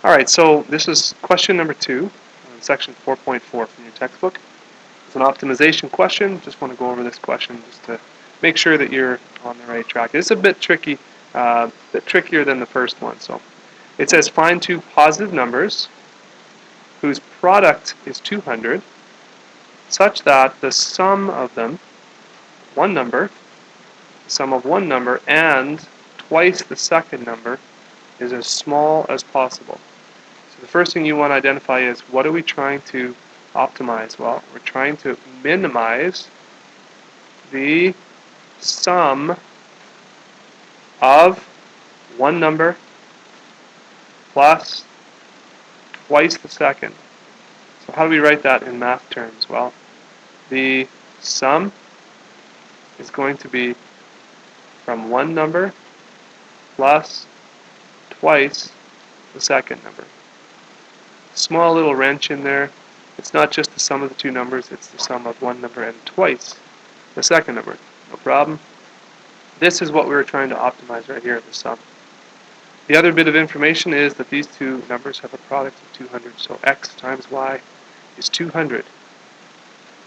Alright, so this is question number 2, section 4.4 from your textbook. It's an optimization question. Just want to go over this question just to make sure that you're on the right track. It's a bit tricky, bit trickier than the first one. So it says find two positive numbers whose product is 200 such that the sum of them, the sum of one number and twice the second number is as small as possible. So the first thing you want to identify is, what are we trying to optimize? Well, we're trying to minimize the sum of one number plus twice the second. So how do we write that in math terms? Well, the sum is going to be from one number plus twice the second number. Small little wrench in there. It's not just the sum of the two numbers, it's the sum of one number and twice the second number. No problem. This is what we were trying to optimize right here, the sum. The other bit of information is that these two numbers have a product of 200, so x times y is 200.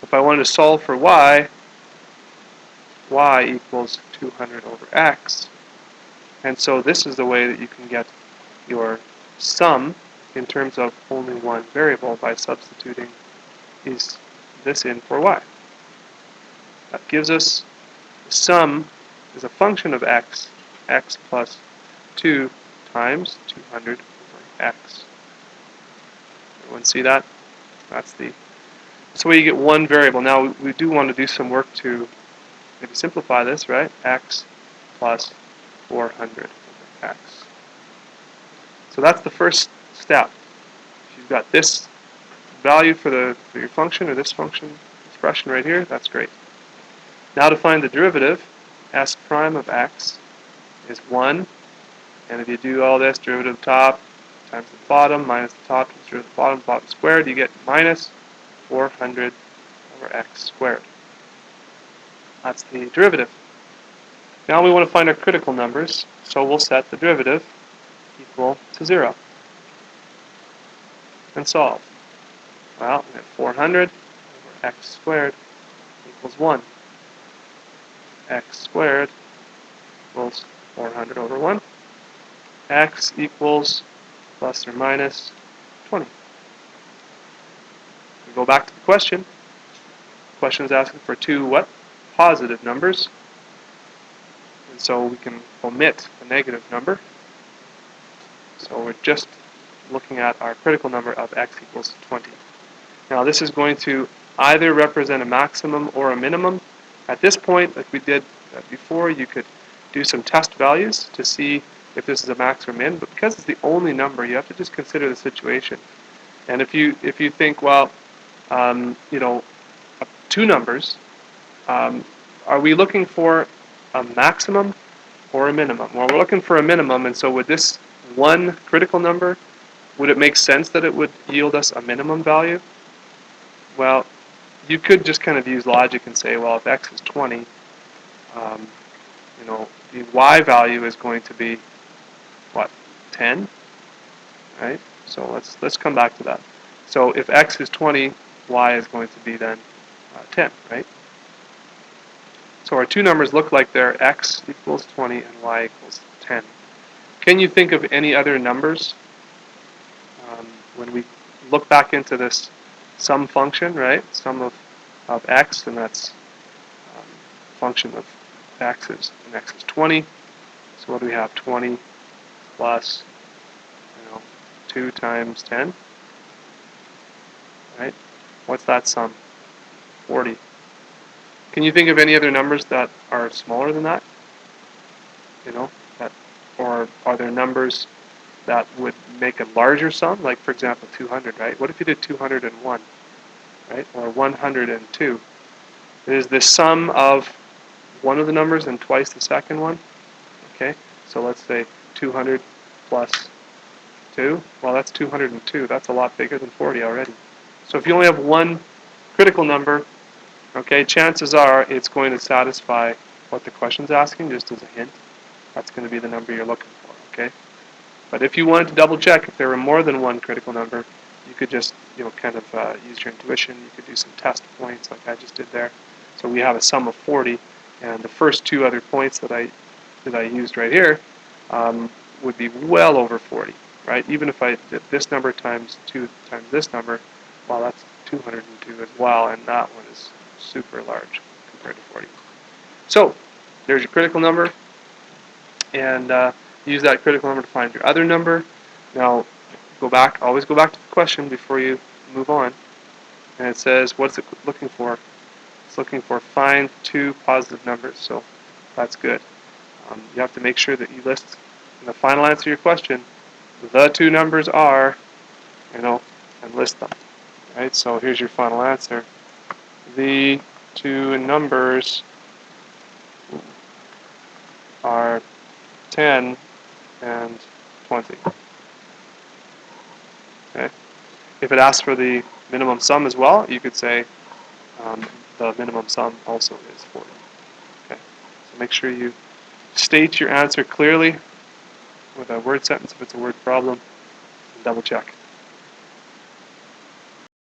If I wanted to solve for y equals 200 over x. And so this is the way that you can get your sum in terms of only one variable by substituting this in for y. That gives us the sum is a function of x plus 2 times 200 over x. Everyone see that? That's where you get one variable. Now we do want to do some work to maybe simplify this, right? X plus 400 over x. So that's the first step. If you've got this value for your function or this function expression right here, that's great. Now to find the derivative, s prime of x is 1. And if you do all this, derivative of the top times the bottom minus the top times derivative of the bottom squared, you get minus 400 over x squared. That's the derivative. Now we want to find our critical numbers, so we'll set the derivative equal to 0. And solve. Well, we have 400 over x squared equals 1. X squared equals 400 over 1. X equals plus or minus 20. We go back to the question. The question is asking for two what? Positive numbers. And so we can omit the negative number. So we're just looking at our critical number of x equals 20. Now this is going to either represent a maximum or a minimum. At this point, like we did before, you could do some test values to see if this is a max or min, but because it's the only number, you have to just consider the situation. And if you think, well, two numbers, are we looking for a maximum or a minimum? Well, we're looking for a minimum, and so with this one critical number, would it make sense that it would yield us a minimum value? Well, you could just kind of use logic and say, well, if x is 20, the y value is going to be what, 10, right? So let's come back to that. So if x is 20, y is going to be then 10, right? So our two numbers look like they're x equals 20 and y equals 10. Can you think of any other numbers when we look back into this sum function, right? Sum of x, and that's function of x is 20. So what do we have? 20 plus 2 times 10, right? What's that sum? 40. Can you think of any other numbers that are smaller than that? Or are there numbers that would make a larger sum? Like, for example, 200, right? What if you did 201, right? Or 102? Is the sum of one of the numbers and twice the second one? Okay, so let's say 200 plus 2. Well, that's 202. That's a lot bigger than 40 already. So if you only have one critical number, okay, chances are it's going to satisfy what the question's asking, just as a hint. That's going to be the number you're looking for, okay? But if you wanted to double check if there were more than one critical number, you could just kind of use your intuition. You could do some test points like I just did there. So we have a sum of 40, and the first two other points that I used right here would be well over 40, right? Even if I did this number times 2 times this number, well, that's 202 as well, and that one is super large compared to 40. So there's your critical number, and use that critical number to find your other number. Now, always go back to the question before you move on, and it says, what's it looking for? It's looking for find two positive numbers, so that's good. You have to make sure that you list in the final answer to your question, the two numbers are, and list them. Right? So here's your final answer. The two numbers are 10 and 20. Okay. If it asks for the minimum sum as well, you could say the minimum sum also is 40. Okay. So make sure you state your answer clearly with a word sentence if it's a word problem, and double check.